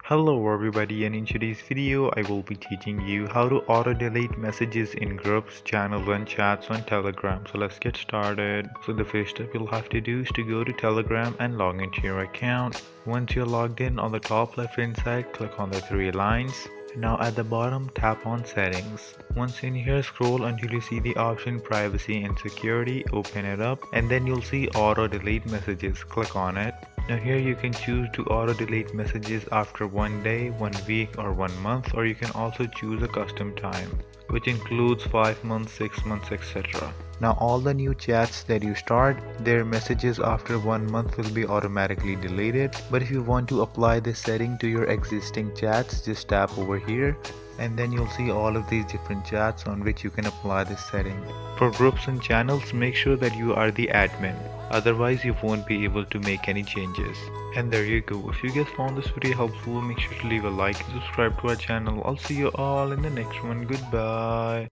Hello everybody, and in today's video I will be teaching you how to auto delete messages in groups, channels and chats on Telegram. So let's get started. So the first step you'll have to do is to go to Telegram and log into your account. Once you're logged in, on the top left hand side click on the three lines. Now at the bottom tap on settings. Once in here, scroll until you see the option privacy and security, open it up, and then you'll see auto delete messages. Click on it. Now here you can choose to auto delete messages after 1 day, 1 week or 1 month, or you can also choose a custom time, which includes 5 months, 6 months, etc. Now all the new chats that you start, their messages after 1 month will be automatically deleted. But if you want to apply this setting to your existing chats, just tap over here and then you'll see all of these different chats on which you can apply this setting. For groups and channels, make sure that you are the admin. Otherwise you won't be able to make any changes. And there you go. If you guys found this video helpful, make sure to leave a like and subscribe to our channel. I'll see you all in the next one. Goodbye.